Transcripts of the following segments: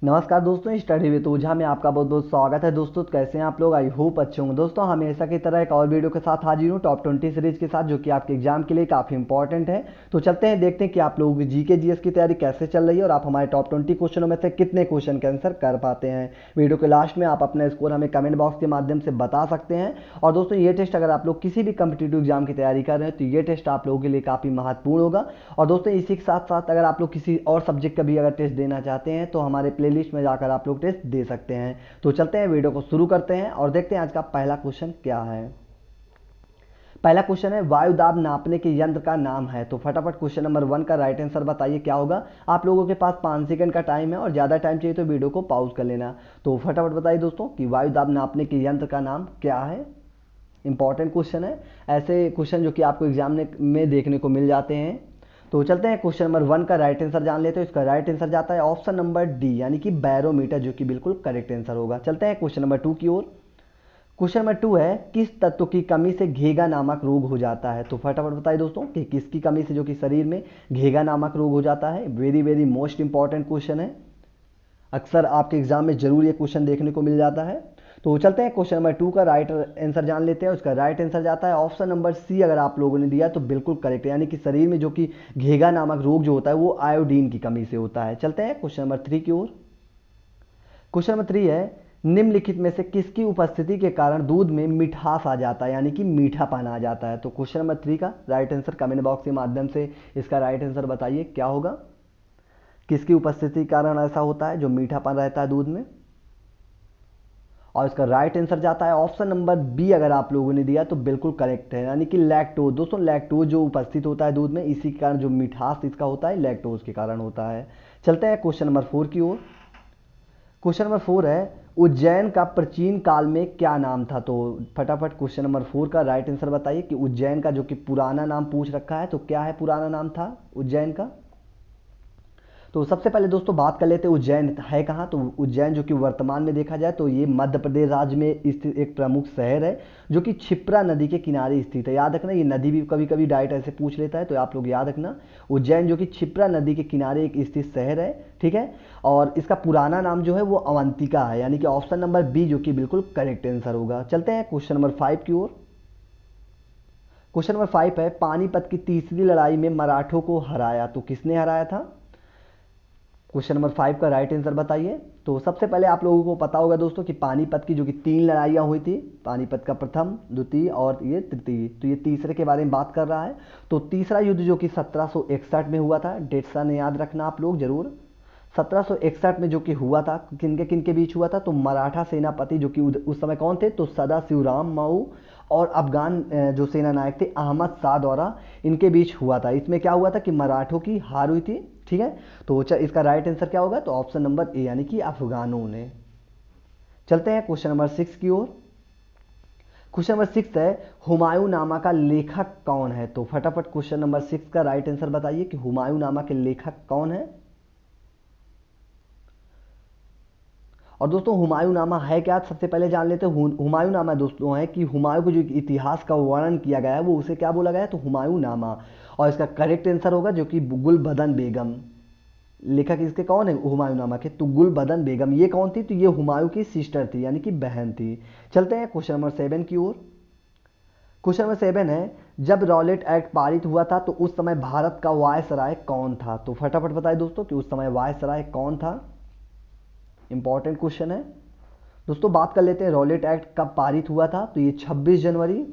नमस्कार दोस्तों, study with ओझा में आपका बहुत बहुत स्वागत है। दोस्तों कैसे हैं आप लोग? आई होप अच्छे होंगे। दोस्तों हमेशा की तरह एक और वीडियो के साथ हाजिर हूँ टॉप 20 सीरीज के साथ, जो कि आपके एग्जाम के लिए काफ़ी इंपॉर्टेंट है। तो चलते हैं देखते हैं कि आप लोगों की जीके जीएस की तैयारी कैसे चल रही है और आप हमारे टॉप 20 क्वेश्चनों में से कितने क्वेश्चन के आंसर कर पाते हैं। वीडियो के लास्ट में आप अपना स्कोर हमें कमेंट बॉक्स के माध्यम से बता सकते हैं। और दोस्तों ये टेस्ट अगर आप लोग किसी भी कम्पिटेटिव एग्जाम की तैयारी कर रहे हैं तो ये टेस्ट आप लोगों के लिए काफ़ी महत्वपूर्ण होगा। और दोस्तों इसी के साथ साथ अगर आप लोग किसी और सब्जेक्ट का भी अगर टेस्ट देना चाहते हैं तो हमारे प्लेलिस्ट में जाकर आप लोग टेस्ट दे सकते हैं। तो चलते हैं वीडियो को शुरू करते हैं और देखते हैं आज का पहला क्वेश्चन क्या है। पहला क्वेश्चन है वायु दाब नापने के यंत्र का नाम है। तो फटाफट क्वेश्चन नंबर 1 का राइट आंसर बताइए क्या होगा। आप लोगों के पास 5 सेकंड का टाइम है और ज़्यादा टाइम चाहिए तो वीडियो को पॉज कर लेना। तो फटाफट बताइए दोस्तों कि वायु दाब नापने के यंत्र का नाम क्या है। इंपॉर्टेंट क्वेश्चन है, ऐसे क्वेश्चन जो कि आपको एग्जाम में देखने को मिल जाते हैं। तो चलते हैं क्वेश्चन नंबर 1 का राइट आंसर जान लेते हैं। इसका राइट आंसर जाता है ऑप्शन नंबर डी, यानी कि बैरोमीटर, जो कि बिल्कुल करेक्ट आंसर होगा। चलते हैं क्वेश्चन नंबर 2 की ओर। क्वेश्चन नंबर 2 है किस तत्व की कमी से घेगा नामक रोग हो जाता है। तो फटाफट बताइए दोस्तों कि किसकी कमी से जो कि शरीर में घेगा नामक रोग हो जाता है। Very very most important question है, अक्सर आपके एग्जाम में जरूर ये क्वेश्चन देखने को मिल जाता है। तो चलते हैं क्वेश्चन नंबर 2 का राइट आंसर जान लेते हैं। उसका राइट आंसर जाता है ऑप्शन नंबर सी। अगर आप लोगों ने दिया तो बिल्कुल करेक्ट है, यानी कि शरीर में जो कि घेगा नामक रोग जो होता है वो आयोडीन की कमी से होता है। चलते हैं क्वेश्चन नंबर 3 की ओर। क्वेश्चन नंबर 3 है निम्नलिखित में से किसकी उपस्थिति के कारण दूध में मिठास आ जाता है, यानी कि मीठापन आ जाता है। तो क्वेश्चन नंबर 3 का राइट आंसर कमेंट बॉक्स के माध्यम से इसका राइट आंसर बताइए क्या होगा। किसकी उपस्थिति के कारण ऐसा होता है जो मीठापन रहता है दूध में। और इसका राइट आंसर जाता है ऑप्शन नंबर बी। अगर आप लोगों ने दिया तो बिल्कुल करेक्ट है, यानी कि लैक्टोज। दोस्तों लैक्टोज जो उपस्थित होता है दूध में, इसी के कारण जो मिठास इसका होता है लैक्टोज के कारण होता है। चलते हैं क्वेश्चन नंबर 4 की ओर। क्वेश्चन नंबर 4 है उज्जैन का प्राचीन काल में क्या नाम था। तो फटाफट क्वेश्चन नंबर 4 का राइट आंसर बताइए कि उज्जैन का जो कि पुराना नाम पूछ रखा है तो क्या है पुराना नाम था उज्जैन का। तो सबसे पहले दोस्तों बात कर लेते हैं उज्जैन है कहाँ। तो उज्जैन जो कि वर्तमान में देखा जाए तो ये मध्य प्रदेश राज्य में स्थित एक प्रमुख शहर है, जो कि क्षिप्रा नदी के किनारे स्थित है। याद रखना, ये नदी भी कभी कभी डायरेक्ट ऐसे पूछ लेता है, तो आप लोग याद रखना उज्जैन जो कि क्षिप्रा नदी के किनारे एक स्थित शहर है, ठीक है। और इसका पुराना नाम जो है वो अवंतिका है, यानी कि ऑप्शन नंबर बी जो कि बिल्कुल करेक्ट आंसर होगा। चलते हैं क्वेश्चन नंबर 5 की ओर। क्वेश्चन नंबर 5 है पानीपत की तीसरी लड़ाई में मराठों को हराया। तो किसने हराया था। क्वेश्चन नंबर 5 का राइट आंसर बताइए। तो सबसे पहले आप लोगों को पता होगा दोस्तों कि पानीपत की जो कि 3 लड़ाइयाँ हुई थी, पानीपत का प्रथम, द्वितीय और ये तृतीय, तो ये तीसरे के बारे में बात कर रहा है। तो तीसरा युद्ध जो कि 1761 में हुआ था, डेट सन याद रखना आप लोग जरूर। 1761 में जो कि हुआ था, किन के बीच हुआ था। तो मराठा सेनापति जो कि उस समय कौन थे, तो सदाशिवराम मऊ और अफगान जो सेना नायक थे अहमद शाह द्वारा इनके बीच हुआ था। इसमें क्या हुआ था कि मराठों की हार हुई थी, ठीक है। तो इसका राइट आंसर क्या होगा, तो ऑप्शन नंबर ए, यानी कि अफगानों ने। चलते हैं क्वेश्चन नंबर 6 की ओर। क्वेश्चन नंबर 6 है हुमायूं नामा का लेखक कौन है। तो फटाफट क्वेश्चन नंबर 6 का राइट आंसर बताइए कि हुमायूं नामा के लेखक कौन है। और दोस्तों हुमायूं नामा है क्या, सबसे पहले जान लेते हैं। हुमायूं नामा दोस्तों है कि हुमायूं को जो इतिहास का वर्णन किया गया है वो उसे क्या बोला गया है, तो हुमायूं नामा। और इसका करेक्ट आंसर होगा जो कि गुलबदन बेगम। लेखक इसके कौन है, हुमायूं नामा के, तो गुलबदन बेगम। ये कौन थी, तो ये हुमायूं की सिस्टर थी, यानी कि बहन थी। चलते हैं क्वेश्चन नंबर 7 की ओर। क्वेश्चन नंबर 7 है जब रॉलेट एक्ट पारित हुआ था तो उस समय भारत का वायसराय कौन था। तो फटाफट बताइए दोस्तों कि उस समय वायसराय कौन था। इंपॉर्टेंट क्वेश्चन है दोस्तों। बात कर लेते हैं रॉलेट एक्ट कब पारित हुआ था। तो ये 26 जनवरी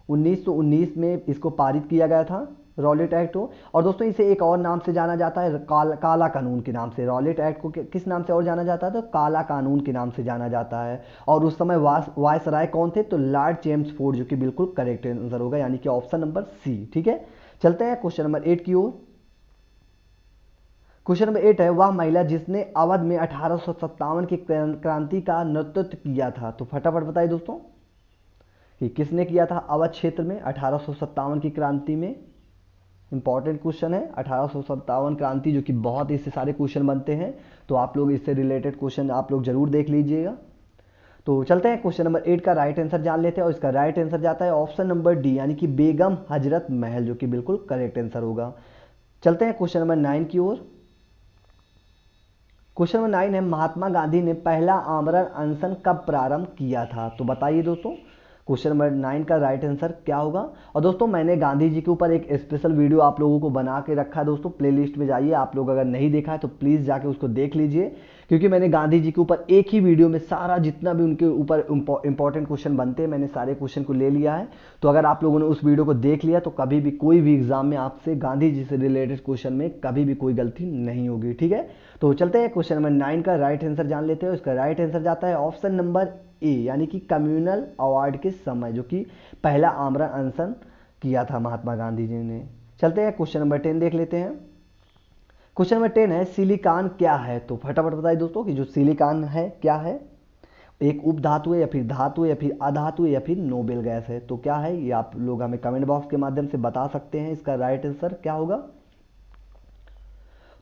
1919 में इसको पारित किया गया था, रॉलेट एक्ट को। और दोस्तों इसे एक और नाम से जाना जाता है, काला कानून के नाम से। रॉलेट एक्ट को किस नाम से और जाना जाता है, तो काला कानून के नाम से जाना जाता है। और उस समय वायसराय कौन थे, तो लॉर्ड चेम्सफोर्ड, जो कि बिल्कुल करेक्ट आंसर होगा, यानी कि ऑप्शन नंबर सी, ठीक है। चलते हैं क्वेश्चन नंबर 8 की ओर। क्वेश्चन नंबर 8 है वह महिला जिसने अवध में 1857 की क्रांति का नेतृत्व किया था। तो फटाफट बताइए दोस्तों कि किसने किया था अवध क्षेत्र में 1857 की क्रांति में। इंपॉर्टेंट क्वेश्चन है 1857 क्रांति, जो कि बहुत इससे सारे क्वेश्चन बनते हैं, तो आप लोग इससे रिलेटेड क्वेश्चन आप लोग जरूर देख लीजिएगा। तो चलते हैं क्वेश्चन नंबर 8 का राइट आंसर जान लेते हैं। और इसका राइट आंसर जाता है ऑप्शन नंबर डी, यानी कि बेगम हजरत महल, जो कि बिल्कुल करेक्ट आंसर होगा। चलते हैं क्वेश्चन नंबर 9 की ओर। क्वेश्चन नंबर 9 है, महात्मा गांधी ने पहला आमरण अनशन कब प्रारंभ किया था? तो बताइए दोस्तों, क्वेश्चन नंबर 9 का राइट आंसर क्या होगा? और दोस्तों मैंने गांधी जी के ऊपर एक स्पेशल वीडियो आप लोगों को बना के रखा है दोस्तों, प्लेलिस्ट में जाइए, आप लोग अगर नहीं देखा है तो प्लीज़ जाके उसको देख लीजिए, क्योंकि मैंने गांधी जी के ऊपर एक ही वीडियो में सारा जितना भी उनके ऊपर इंपॉर्टेंट क्वेश्चन बनते हैं मैंने सारे क्वेश्चन को ले लिया है। तो अगर आप लोगों ने उस वीडियो को देख लिया तो कभी भी कोई भी एग्जाम में आपसे गांधी जी से रिलेटेड क्वेश्चन में कभी भी कोई गलती नहीं होगी, ठीक है। तो चलते हैं क्वेश्चन नंबर 9 का राइट आंसर जान लेते हैं। इसका राइट आंसर जाता है ऑप्शन नंबर ए, यानी कि कम्युनल अवार्ड के समय, जो कि पहला आमरण अनशन किया था महात्मा गांधी जी ने। चलते हैं क्वेश्चन नंबर 10 देख लेते हैं। क्वेश्चन नंबर 10 है, सिलिकॉन क्या है? तो फटाफट बताइए दोस्तों कि जो सिलिकॉन है क्या है? एक उपधातु है या फिर धातु है या फिर अधातु है या फिर नोबेल गैस है? तो क्या है ये आप लोग हमें कमेंट बॉक्स के माध्यम से बता सकते हैं, इसका राइट आंसर क्या होगा।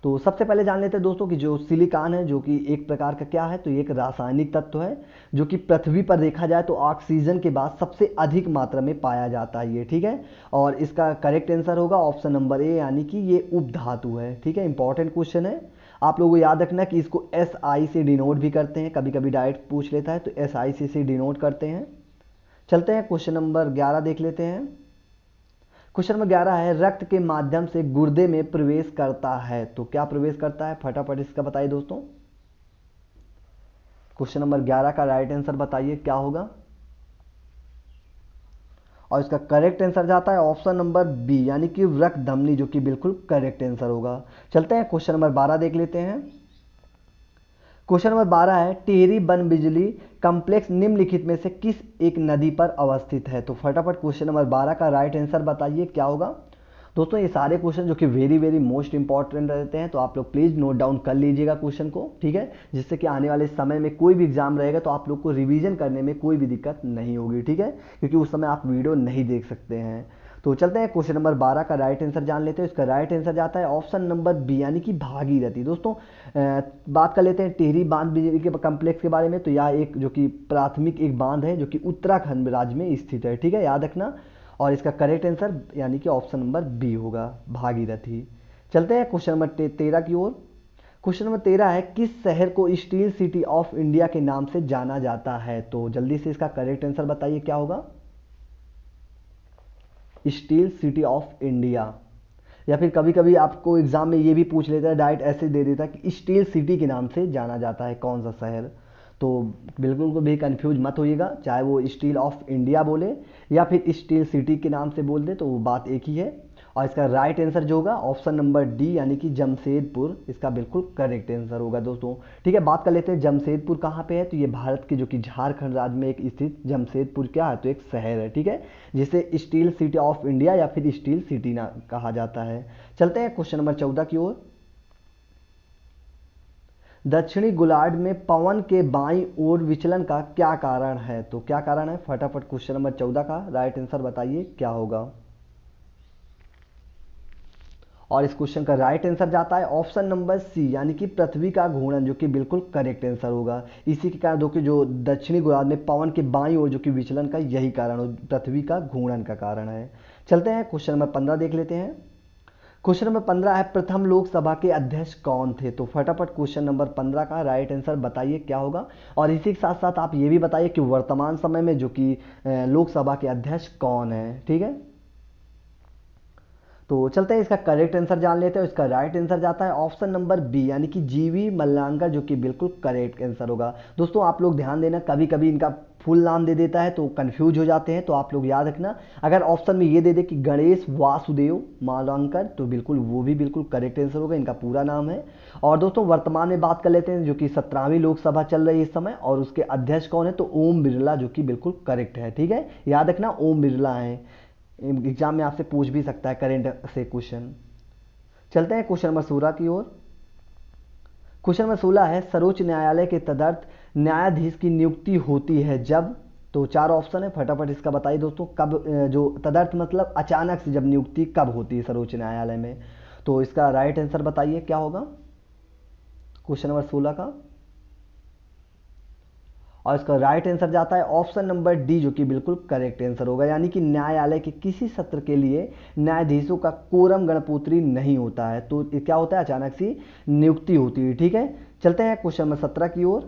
तो सबसे पहले जान लेते हैं दोस्तों कि जो सिलिकॉन है जो कि एक प्रकार का क्या है, तो ये एक रासायनिक तत्व है जो कि पृथ्वी पर देखा जाए तो ऑक्सीजन के बाद सबसे अधिक मात्रा में पाया जाता है ये, ठीक है। और इसका करेक्ट आंसर होगा ऑप्शन नंबर ए, यानी कि ये उपधातु है, ठीक है। इंपॉर्टेंट क्वेश्चन है, आप लोगों को याद रखना कि इसको SI से डिनोट भी करते हैं, कभी कभी डायरेक्ट पूछ लेता है तो SI से डिनोट करते हैं। चलते हैं क्वेश्चन नंबर 11 देख लेते हैं। क्वेश्चन नंबर 11 है, रक्त के माध्यम से गुर्दे में प्रवेश करता है, तो क्या प्रवेश करता है? फटाफट इसका बताइए दोस्तों। क्वेश्चन नंबर 11 का राइट आंसर बताइए क्या होगा। और इसका करेक्ट आंसर जाता है ऑप्शन नंबर बी, यानी कि रक्त धमनी, जो कि बिल्कुल करेक्ट आंसर होगा। चलते हैं क्वेश्चन नंबर 12 देख लेते हैं। क्वेश्चन नंबर 12 है, टिहरी वन बिजली कॉम्प्लेक्स निम्नलिखित में से किस एक नदी पर अवस्थित है? तो फटाफट क्वेश्चन नंबर 12 का राइट आंसर बताइए क्या होगा। दोस्तों ये सारे क्वेश्चन जो कि वेरी वेरी मोस्ट इंपॉर्टेंट रहते हैं, तो आप लोग प्लीज़ नोट डाउन कर लीजिएगा क्वेश्चन को, ठीक है, जिससे कि आने वाले समय में कोई भी एग्जाम रहेगा तो आप लोग को रिवीजन करने में कोई भी दिक्कत नहीं होगी, ठीक है, क्योंकि उस समय आप वीडियो नहीं देख सकते हैं। तो चलते हैं क्वेश्चन नंबर 12 का राइट आंसर जान लेते हैं। इसका राइट आंसर जाता है ऑप्शन नंबर बी, यानी कि भागीरथी। दोस्तों बात कर लेते हैं टिहरी बांध बिजली के कम्प्लेक्स के बारे में। तो यह एक जो कि प्राथमिक एक बांध है जो कि उत्तराखंड राज्य में स्थित है, ठीक है, याद रखना। और इसका करेक्ट आंसर यानी कि ऑप्शन नंबर बी होगा, भागीरथी। चलते हैं क्वेश्चन नंबर 13 की ओर। क्वेश्चन नंबर 13 है, किस शहर को स्टील सिटी ऑफ इंडिया के नाम से जाना जाता है? तो जल्दी से इसका करेक्ट आंसर बताइए क्या होगा। स्टील सिटी ऑफ इंडिया, या फिर कभी कभी आपको एग्जाम में ये भी पूछ लेता है, डायरेक्ट ऐसे दे देता है कि स्टील सिटी के नाम से जाना जाता है कौन सा शहर। तो बिल्कुल को भी कंफ्यूज मत होइएगा, चाहे वो स्टील ऑफ इंडिया बोले या फिर स्टील सिटी के नाम से बोल दे तो वो बात एक ही है। और इसका राइट आंसर जो होगा ऑप्शन नंबर डी, यानी कि जमशेदपुर, इसका बिल्कुल करेक्ट आंसर होगा दोस्तों, ठीक है। बात कर लेते हैं जमशेदपुर कहाँ पे है, तो ये भारत के जो कि झारखंड राज्य में एक स्थित जमशेदपुर क्या है, तो एक शहर है, ठीक है, जिसे स्टील सिटी ऑफ इंडिया या फिर स्टील सिटी ना कहा जाता है। चलते हैं क्वेश्चन नंबर 14 की ओर। दक्षिणी गोलार्ध में पवन के बाईं ओर विचलन का क्या कारण है? तो क्या कारण है? फटाफट क्वेश्चन नंबर 14 का राइट आंसर बताइए क्या होगा। और इस क्वेश्चन का राइट आंसर जाता है ऑप्शन नंबर सी, यानी कि पृथ्वी का घूर्णन, जो कि बिल्कुल करेक्ट आंसर होगा। इसी के कारण जो दक्षिणी गोलार्ध में पवन के बाईं ओर जो कि विचलन का यही कारण हो, पृथ्वी का घूर्णन का कारण है। चलते हैं क्वेश्चन नंबर 15 देख लेते हैं। क्वेश्चन नंबर 15 है, प्रथम लोकसभा के अध्यक्ष कौन थे? तो फटाफट क्वेश्चन नंबर 15 का राइट आंसर बताइए क्या होगा। और इसी के साथ साथ आप ये भी बताइए कि वर्तमान समय में जो कि लोकसभा के अध्यक्ष कौन है, ठीक है। तो चलते हैं इसका करेक्ट आंसर जान लेते हैं। इसका राइट आंसर जाता है ऑप्शन नंबर बी, यानी कि जीवी मल्लांकर, जो कि बिल्कुल करेक्ट आंसर होगा। दोस्तों आप लोग ध्यान देना, कभी कभी इनका फुल नाम दे देता है तो कंफ्यूज हो जाते हैं, तो आप लोग याद रखना, अगर ऑप्शन में ये दे दे कि गणेश वासुदेव मालवांकर, तो बिल्कुल वो भी बिल्कुल करेक्ट आंसर होगा, इनका पूरा नाम है। और दोस्तों वर्तमान में बात कर लेते हैं, जो कि 17वीं लोकसभा चल रही है इस समय, और उसके अध्यक्ष कौन है, तो ओम बिरला, जो कि बिल्कुल करेक्ट है, ठीक है, याद रखना ओम बिरला है। एग्जाम में आपसे पूछ भी सकता है करंट से क्वेश्चन। चलते हैं क्वेश्चन नंबर 16 की ओर। क्वेश्चन नंबर 16 है, सर्वोच्च न्यायालय के तदर्थ न्यायाधीश की नियुक्ति होती है जब? तो 4 ऑप्शन है, फटाफट इसका बताइए दोस्तों, कब, जो तदर्थ मतलब अचानक से जब नियुक्ति कब होती है सर्वोच्च न्यायालय में? तो इसका राइट आंसर बताइए क्या होगा क्वेश्चन नंबर 16 का। और इसका राइट आंसर जाता है ऑप्शन नंबर डी, जो कि बिल्कुल करेक्ट आंसर होगा, यानी कि न्यायालय के किसी सत्र के लिए न्यायाधीशों का कोरम गणपूत्री नहीं होता है, तो क्या होता है, अचानक सी नियुक्ति होती है, ठीक है। चलते हैं क्वेश्चन नंबर 17 की ओर।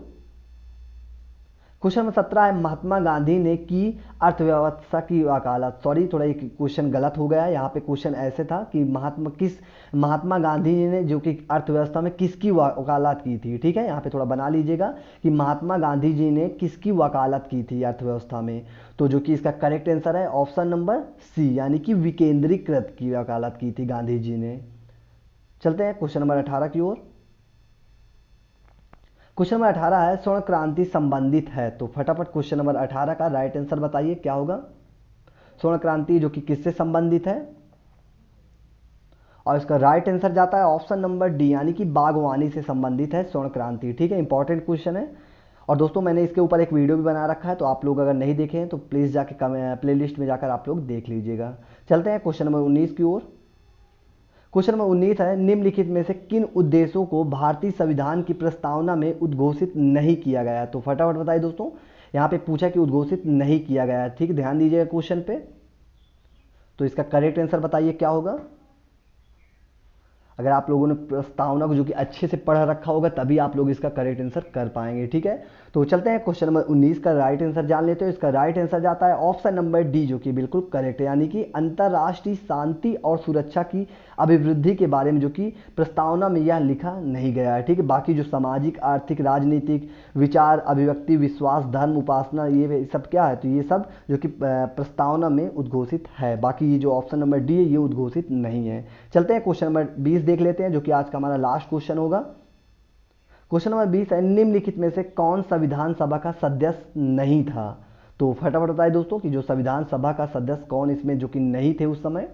क्वेश्चन नंबर 17 है, महात्मा गांधी ने की अर्थव्यवस्था की वकालत। सॉरी, थोड़ा ये क्वेश्चन गलत हो गया है। यहाँ पे क्वेश्चन ऐसे था कि महात्मा गांधी जी ने जो कि अर्थव्यवस्था में किसकी वकालत की थी। ठीक है, यहाँ पे थोड़ा बना लीजिएगा कि महात्मा गांधी जी ने किसकी वकालत की थी अर्थव्यवस्था में। तो जो कि इसका करेक्ट आंसर है ऑप्शन नंबर सी, यानी कि विकेंद्रीकृत की वकालत की थी गांधी जी ने। चलते हैं क्वेश्चन नंबर 18 की ओर। क्वेश्चन नंबर 18 है, स्वर्ण क्रांति संबंधित है। तो फटाफट क्वेश्चन नंबर 18 का राइट आंसर बताइए क्या होगा। स्वर्ण क्रांति जो कि किससे संबंधित है, और इसका राइट आंसर जाता है ऑप्शन नंबर डी, यानी कि बागवानी से संबंधित है स्वर्ण क्रांति। ठीक है, इंपॉर्टेंट क्वेश्चन है। और दोस्तों मैंने इसके ऊपर एक वीडियो भी बना रखा है, तो आप लोग अगर नहीं देखे हैं तो प्लीज़ जाके प्ले लिस्ट में जाकर आप लोग देख लीजिएगा। चलते हैं क्वेश्चन नंबर 19 की ओर। क्वेश्चन नंबर 19 है, निम्नलिखित में से किन उद्देश्यों को भारतीय संविधान की प्रस्तावना में उद्घोषित नहीं किया गया। तो फटाफट बताइए दोस्तों, यहाँ पे पूछा कि उद्घोषित नहीं किया गया है। ठीक, ध्यान दीजिएगा क्वेश्चन पे। तो इसका करेक्ट आंसर बताइए क्या होगा। अगर आप लोगों ने प्रस्तावना को जो कि अच्छे से पढ़ रखा होगा तभी आप लोग इसका करेक्ट आंसर कर पाएंगे। ठीक है, तो चलते हैं क्वेश्चन नंबर 19 का राइट आंसर जान लेते हैं। इसका राइट आंसर जाता है ऑप्शन नंबर डी, जो कि बिल्कुल करेक्ट है, यानी कि अंतर्राष्ट्रीय शांति और सुरक्षा की अभिवृद्धि के बारे में जो कि प्रस्तावना में यह लिखा नहीं गया है। ठीक है, बाकी जो सामाजिक, आर्थिक, राजनीतिक, विचार, अभिव्यक्ति, विश्वास, धर्म, उपासना, ये सब क्या है, तो ये सब जो कि प्रस्तावना में उद्घोषित है। बाकी ये जो ऑप्शन नंबर डी है ये उद्घोषित नहीं है। चलते हैं क्वेश्चन नंबर 20 देख लेते हैं, जो कि आज का हमारा लास्ट क्वेश्चन होगा। क्वेश्चन नंबर 20 है, निम्नलिखित में से कौन संविधान सभा का सदस्य नहीं था। तो फटाफट बताइए दोस्तों कि जो संविधान सभा का सदस्य कौन इसमें जो कि नहीं थे उस समय।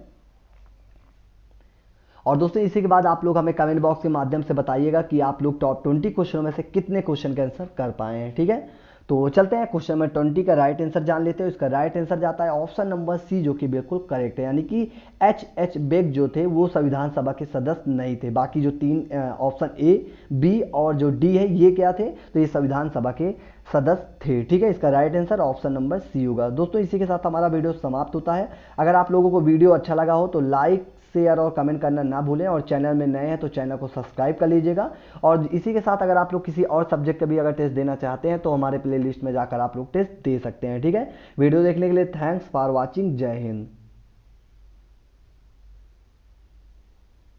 और दोस्तों इसी के बाद आप लोग हमें कमेंट बॉक्स के माध्यम से बताइएगा कि आप लोग टॉप 20 क्वेश्चनों में से कितने क्वेश्चन का आंसर कर पाए हैं। ठीक है, तो चलते हैं क्वेश्चन नंबर 20 का राइट आंसर जान लेते हैं। इसका राइट आंसर जाता है ऑप्शन नंबर सी, जो कि बिल्कुल करेक्ट है, यानी कि एच बेग जो थे वो संविधान सभा के सदस्य नहीं थे। बाकी जो तीन ऑप्शन ए, बी और जो डी है ये क्या थे, तो ये संविधान सभा के सदस्य थे। ठीक है, इसका right answer option number C होगा। दोस्तों इसी के साथ हमारा वीडियो समाप्त होता है। अगर आप लोगों को वीडियो अच्छा लगा हो तो लाइक, शेयर और कमेंट करना ना भूलें, और चैनल में नए हैं तो चैनल को सब्सक्राइब कर लीजिएगा। और इसी के साथ अगर आप लोग किसी और सब्जेक्ट का भी अगर टेस्ट देना चाहते हैं तो हमारे प्लेलिस्ट में जाकर आप लोग टेस्ट दे सकते हैं। ठीक है, वीडियो देखने के लिए थैंक्स फॉर वॉचिंग। जय हिंद।